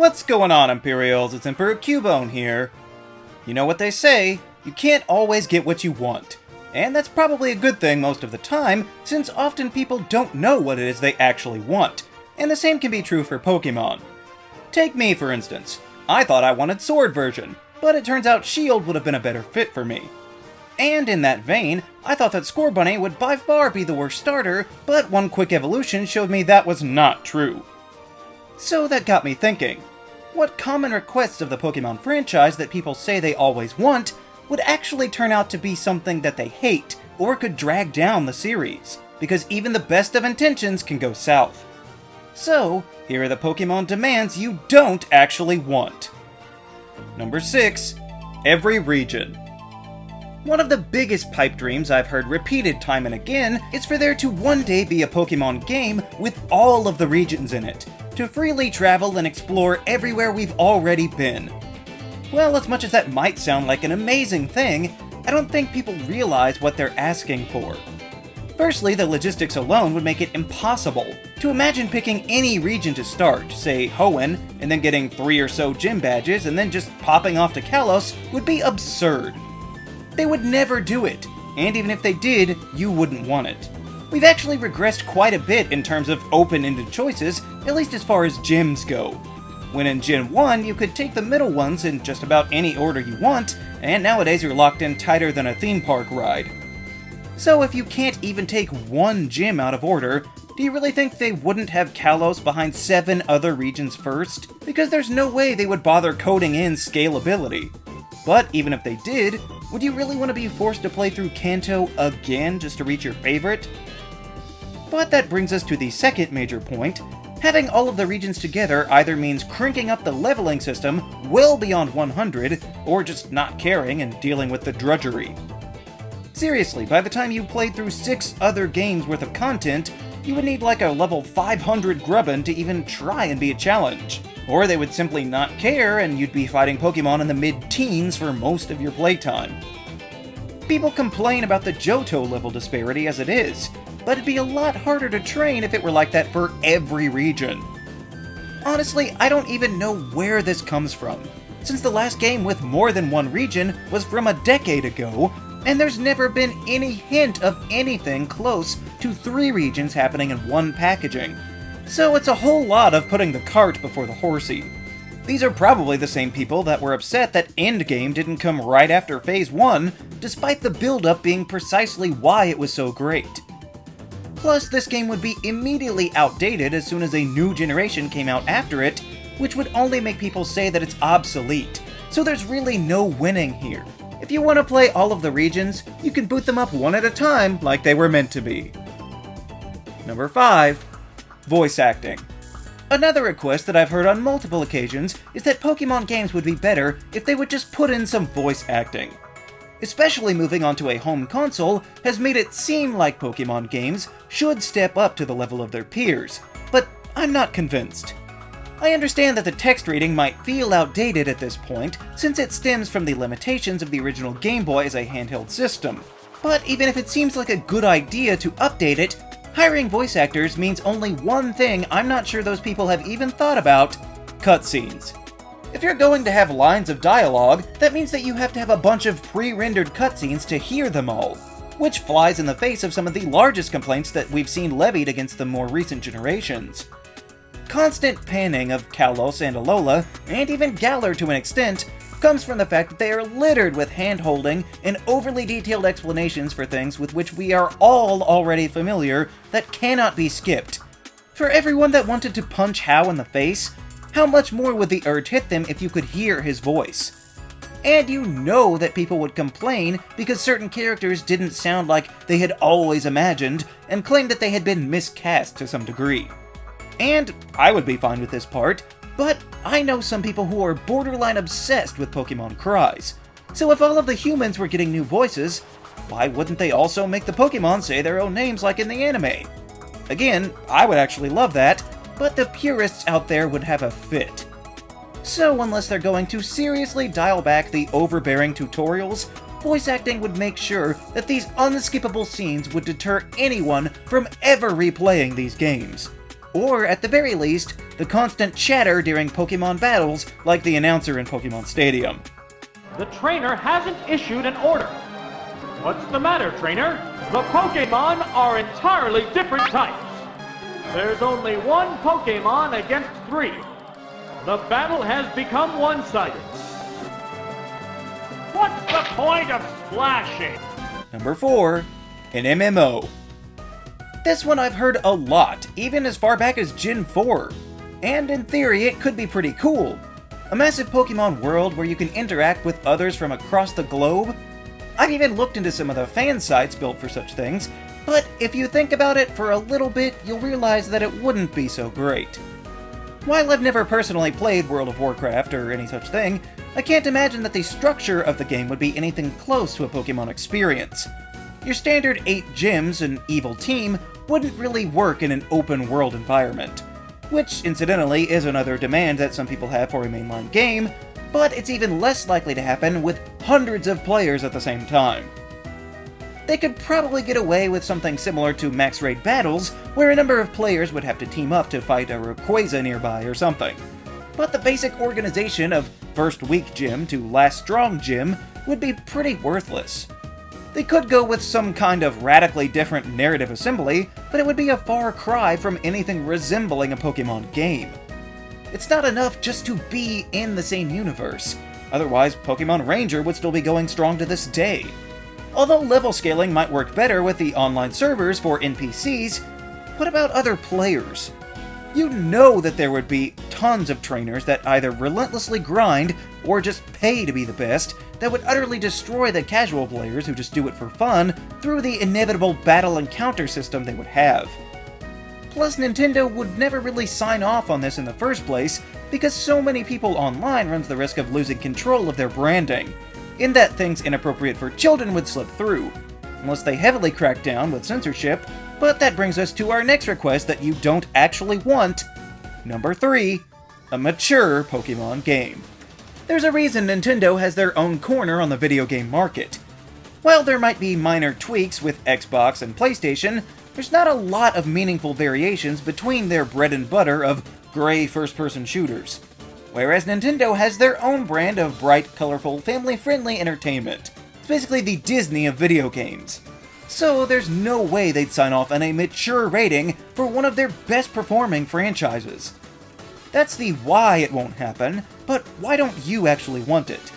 What's going on, Imperials? It's Emperor Cubone here. You know what they say, you can't always get what you want. And that's probably a good thing most of the time, since often people don't know what it is they actually want. And the same can be true for Pokémon. Take me, for instance. I thought I wanted Sword version, but it turns out Shield would have been a better fit for me. And in that vein, I thought that Scorbunny would by far be the worst starter, but one quick evolution showed me that was not true. So that got me thinking, what common requests of the Pokémon franchise that people say they always want would actually turn out to be something that they hate, or could drag down the series, because even the best of intentions can go south. So, here are the Pokémon demands you don't actually want. Number 6. Every region. One of the biggest pipe dreams I've heard repeated time and again is for there to one day be a Pokémon game with all of the regions in it, to freely travel and explore everywhere we've already been. Well, as much as that might sound like an amazing thing, I don't think people realize what they're asking for. Firstly, the logistics alone would make it impossible. To imagine picking any region to start, say Hoenn, and then getting 3 or so gym badges and then just popping off to Kalos would be absurd. They would never do it, and even if they did, you wouldn't want it. We've actually regressed quite a bit in terms of open-ended choices, at least as far as gyms go. When in Gen 1, you could take the middle ones in just about any order you want, and nowadays you're locked in tighter than a theme park ride. So if you can't even take one gym out of order, do you really think they wouldn't have Kalos behind 7 other regions first? Because there's no way they would bother coding in scalability. But even if they did, would you really want to be forced to play through Kanto again just to reach your favorite? But that brings us to the second major point. Having all of the regions together either means cranking up the leveling system well beyond 100, or just not caring and dealing with the drudgery. Seriously, by the time you played through 6 other games worth of content, you would need like a level 500 Grubbin to even try and be a challenge. Or they would simply not care and you'd be fighting Pokemon in the mid-teens for most of your playtime. People complain about the Johto level disparity as it is, but it'd be a lot harder to train if it were like that for every region. Honestly, I don't even know where this comes from, since the last game with more than one region was from a decade ago, and there's never been any hint of anything close to 3 regions happening in one packaging. So it's a whole lot of putting the cart before the horsey. These are probably the same people that were upset that Endgame didn't come right after Phase 1, despite the build-up being precisely why it was so great. Plus, this game would be immediately outdated as soon as a new generation came out after it, which would only make people say that it's obsolete, so there's really no winning here. If you want to play all of the regions, you can boot them up one at a time like they were meant to be. Number 5. Voice acting. Another request that I've heard on multiple occasions is that Pokemon games would be better if they would just put in some voice acting. Especially moving onto a home console has made it seem like Pokemon games should step up to the level of their peers, but I'm not convinced. I understand that the text reading might feel outdated at this point, since it stems from the limitations of the original Game Boy as a handheld system. But even if it seems like a good idea to update it, hiring voice actors means only one thing I'm not sure those people have even thought about: cutscenes. If you're going to have lines of dialogue, that means that you have to have a bunch of pre-rendered cutscenes to hear them all, which flies in the face of some of the largest complaints that we've seen levied against the more recent generations. Constant panning of Kalos and Alola, and even Galar to an extent, comes from the fact that they are littered with hand-holding and overly detailed explanations for things with which we are all already familiar that cannot be skipped. For everyone that wanted to punch Hau in the face, how much more would the urge hit them if you could hear his voice? And you know that people would complain because certain characters didn't sound like they had always imagined, and claimed that they had been miscast to some degree. And I would be fine with this part, but I know some people who are borderline obsessed with Pokemon cries. So if all of the humans were getting new voices, why wouldn't they also make the Pokemon say their own names like in the anime? Again, I would actually love that, but the purists out there would have a fit. So unless they're going to seriously dial back the overbearing tutorials, voice acting would make sure that these unskippable scenes would deter anyone from ever replaying these games. or at the very least, the constant chatter during Pokémon battles like the announcer in Pokémon Stadium. The trainer hasn't issued an order. What's the matter, trainer? The Pokémon are entirely different types. There's only one Pokémon against 3. The battle has become one-sided. What's the point of splashing? Number 4. An MMO. This one I've heard a lot, even as far back as Gen 4. And in theory, it could be pretty cool. A massive Pokémon world where you can interact with others from across the globe. I've even looked into some of the fan sites built for such things, but if you think about it for a little bit, you'll realize that it wouldn't be so great. While I've never personally played World of Warcraft or any such thing, I can't imagine that the structure of the game would be anything close to a Pokémon experience. Your standard 8 gyms and evil team wouldn't really work in an open world environment, which incidentally is another demand that some people have for a mainline game, but it's even less likely to happen with hundreds of players at the same time. They could probably get away with something similar to max raid battles, where a number of players would have to team up to fight a Rayquaza nearby or something. But the basic organization of first weak gym to last strong gym would be pretty worthless. They could go with some kind of radically different narrative assembly, but it would be a far cry from anything resembling a Pokémon game. It's not enough just to be in the same universe, otherwise Pokémon Ranger would still be going strong to this day. Although level scaling might work better with the online servers for NPCs, what about other players? You know that there would be tons of trainers that either relentlessly grind or just pay to be the best, that would utterly destroy the casual players who just do it for fun through the inevitable battle and counter system they would have. Plus, Nintendo would never really sign off on this in the first place because so many people online runs the risk of losing control of their branding, in that things inappropriate for children would slip through, unless they heavily crack down with censorship. But that brings us to our next request that you don't actually want. Number 3. A mature Pokémon game. There's a reason Nintendo has their own corner on the video game market. While there might be minor tweaks with Xbox and PlayStation, there's not a lot of meaningful variations between their bread and butter of gray first-person shooters. Whereas Nintendo has their own brand of bright, colorful, family-friendly entertainment. It's basically the Disney of video games. So there's no way they'd sign off on a mature rating for one of their best-performing franchises. That's the why it won't happen, but why don't you actually want it?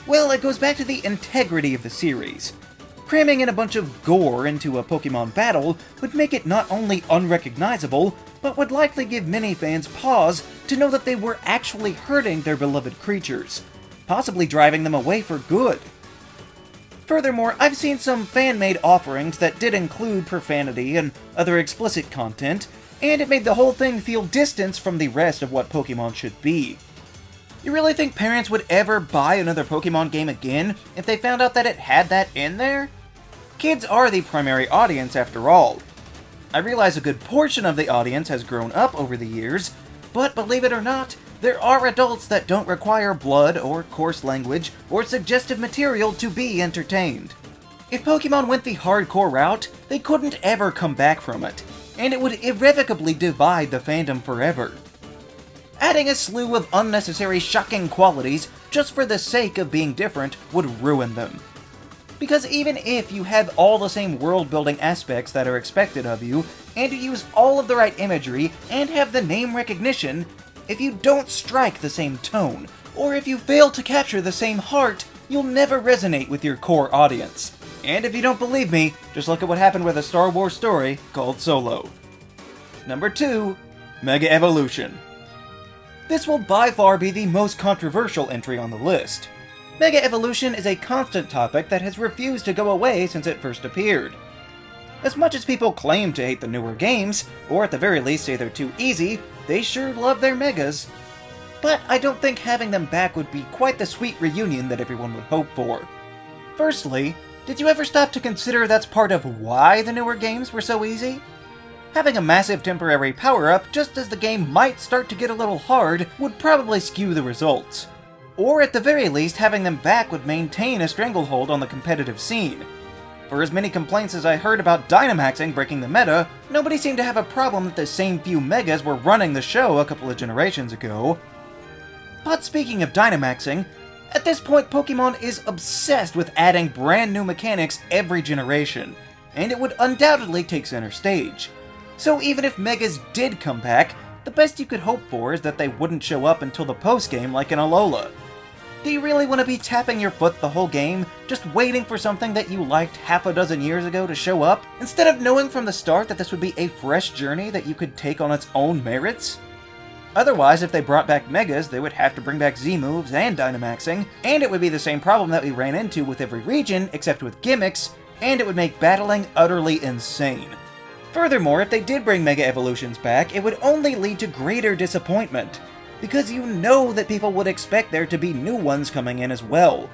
Well, it goes back to the integrity of the series. Cramming in a bunch of gore into a Pokémon battle would make it not only unrecognizable, but would likely give many fans pause to know that they were actually hurting their beloved creatures, possibly driving them away for good. Furthermore, I've seen some fan-made offerings that did include profanity and other explicit content, and it made the whole thing feel distanced from the rest of what Pokémon should be. You really think parents would ever buy another Pokémon game again if they found out that it had that in there? Kids are the primary audience after all. I realize a good portion of the audience has grown up over the years, but believe it or not, there are adults that don't require blood or coarse language or suggestive material to be entertained. If Pokémon went the hardcore route, they couldn't ever come back from it, and it would irrevocably divide the fandom forever. Adding a slew of unnecessary shocking qualities just for the sake of being different would ruin them. Because even if you have all the same world-building aspects that are expected of you, and you use all of the right imagery, and have the name recognition, if you don't strike the same tone, or if you fail to capture the same heart, you'll never resonate with your core audience. And if you don't believe me, just look at what happened with a Star Wars story called Solo. Number 2. Mega Evolution. This will by far be the most controversial entry on the list. Mega Evolution is a constant topic that has refused to go away since it first appeared. As much as people claim to hate the newer games, or at the very least say they're too easy, they sure love their Megas. But I don't think having them back would be quite the sweet reunion that everyone would hope for. Firstly, did you ever stop to consider that's part of why the newer games were so easy? Having a massive temporary power-up just as the game might start to get a little hard would probably skew the results. Or at the very least, having them back would maintain a stranglehold on the competitive scene. For as many complaints as I heard about Dynamaxing breaking the meta, nobody seemed to have a problem that the same few Megas were running the show a couple of generations ago. But speaking of Dynamaxing, at this point Pokemon is obsessed with adding brand new mechanics every generation, and it would undoubtedly take center stage. So even if Megas did come back, the best you could hope for is that they wouldn't show up until the post-game like in Alola. Do you really want to be tapping your foot the whole game, just waiting for something that you liked half a dozen years ago to show up, instead of knowing from the start that this would be a fresh journey that you could take on its own merits? Otherwise, if they brought back Megas, they would have to bring back Z-moves and Dynamaxing, and it would be the same problem that we ran into with every region, except with gimmicks, and it would make battling utterly insane. Furthermore, if they did bring Mega Evolutions back, it would only lead to greater disappointment, because you know that people would expect there to be new ones coming in as well.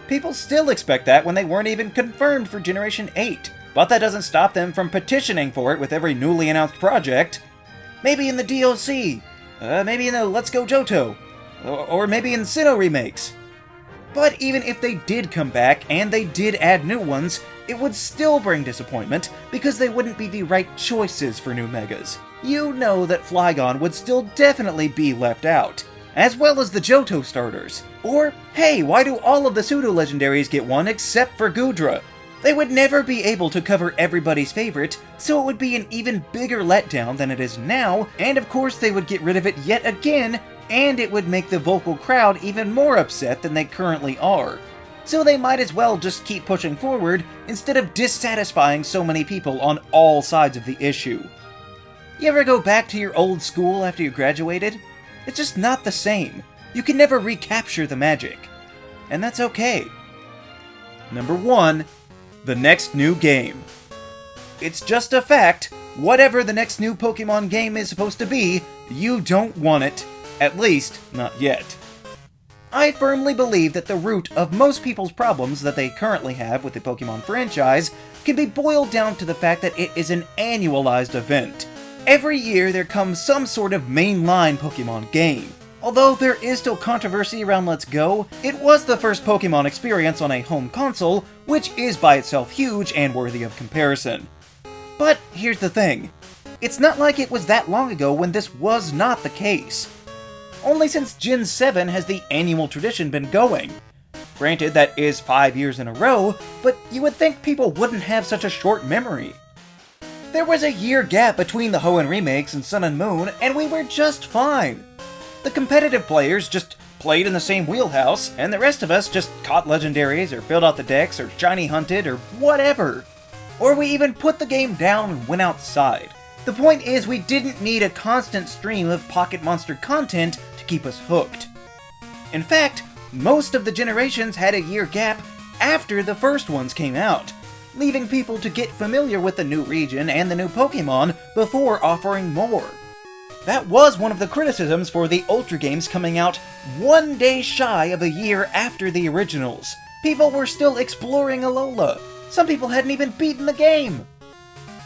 People still expect that when they weren't even confirmed for Generation 8, but that doesn't stop them from petitioning for it with every newly announced project. Maybe in the DLC, maybe in the Let's Go Johto, or maybe in Sinnoh remakes. But even if they did come back, and they did add new ones, it would still bring disappointment, because they wouldn't be the right choices for new Megas. You know that Flygon would still definitely be left out, as well as the Johto starters. Or, hey, why do all of the pseudo-legendaries get one except for Goodra? They would never be able to cover everybody's favorite, so it would be an even bigger letdown than it is now, and of course they would get rid of it yet again, and it would make the vocal crowd even more upset than they currently are. So they might as well just keep pushing forward, instead of dissatisfying so many people on all sides of the issue. You ever go back to your old school after you graduated? It's just not the same. You can never recapture the magic. And that's okay. Number 1. The next new game. It's just a fact, whatever the next new Pokemon game is supposed to be, you don't want it. At least, not yet. I firmly believe that the root of most people's problems that they currently have with the Pokemon franchise can be boiled down to the fact that it is an annualized event. Every year there comes some sort of mainline Pokemon game. Although there is still controversy around Let's Go, it was the first Pokemon experience on a home console, which is by itself huge and worthy of comparison. But here's the thing. It's not like it was that long ago when this was not the case. Only since Gen 7 has the annual tradition been going. Granted, that is 5 years in a row, but you would think people wouldn't have such a short memory. There was a year gap between the Hoenn remakes and Sun and Moon, and we were just fine. The competitive players just played in the same wheelhouse, and the rest of us just caught legendaries, or filled out the decks, or shiny hunted, or whatever. Or we even put the game down and went outside. The point is, we didn't need a constant stream of Pocket Monster content to keep us hooked. In fact, most of the generations had a year gap after the first ones came out, leaving people to get familiar with the new region and the new Pokemon before offering more. That was one of the criticisms for the Ultra games coming out 1 day shy of a year after the originals. People were still exploring Alola. Some people hadn't even beaten the game.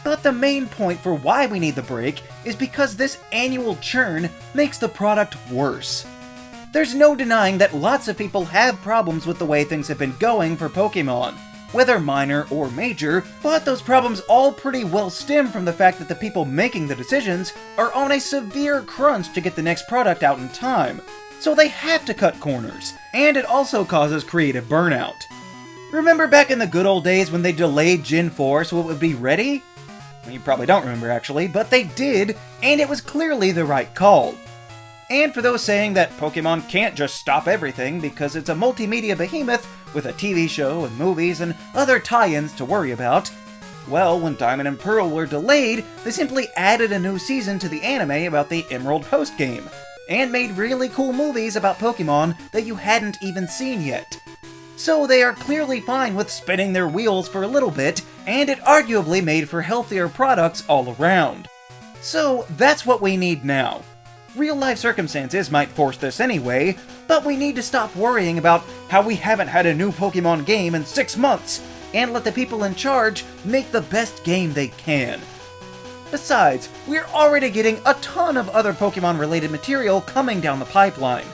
But the main point for why we need the break is because this annual churn makes the product worse. There's no denying that lots of people have problems with the way things have been going for Pokemon, whether minor or major, but those problems all pretty well stem from the fact that the people making the decisions are on a severe crunch to get the next product out in time, so they have to cut corners, and it also causes creative burnout. Remember back in the good old days when they delayed Gen 4 so it would be ready? You probably don't remember actually, but they did, and it was clearly the right call. And for those saying that Pokemon can't just stop everything because it's a multimedia behemoth with a TV show and movies and other tie-ins to worry about, well, when Diamond and Pearl were delayed, they simply added a new season to the anime about the Emerald Host game, and made really cool movies about Pokemon that you hadn't even seen yet. So they are clearly fine with spinning their wheels for a little bit, and it arguably made for healthier products all around. So that's what we need now. Real-life circumstances might force this anyway, but we need to stop worrying about how we haven't had a new Pokemon game in 6 months, and let the people in charge make the best game they can. Besides, we're already getting a ton of other Pokemon-related material coming down the pipeline.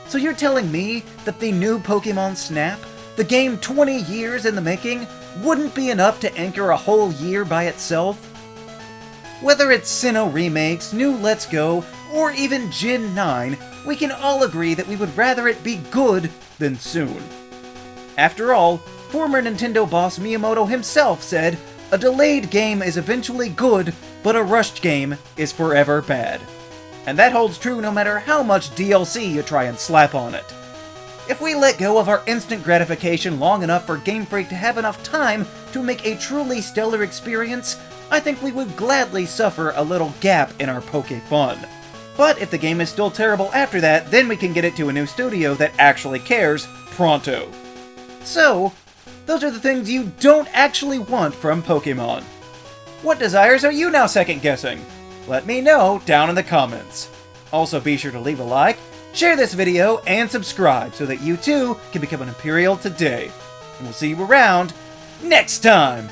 So you're telling me that the new Pokemon Snap, the game 20 years in the making, wouldn't be enough to anchor a whole year by itself? Whether it's Sinnoh remakes, new Let's Go, or even Gen 9, we can all agree that we would rather it be good than soon. After all, former Nintendo boss Miyamoto himself said, "A delayed game is eventually good, but a rushed game is forever bad." And that holds true no matter how much DLC you try and slap on it. If we let go of our instant gratification long enough for Game Freak to have enough time to make a truly stellar experience, I think we would gladly suffer a little gap in our Poke fun. But if the game is still terrible after that, then we can get it to a new studio that actually cares pronto. So, those are the things you don't actually want from Pokémon. What desires are you now second-guessing? Let me know down in the comments. Also be sure to leave a like, share this video, and subscribe so that you too can become an Imperial today. And we'll see you around next time!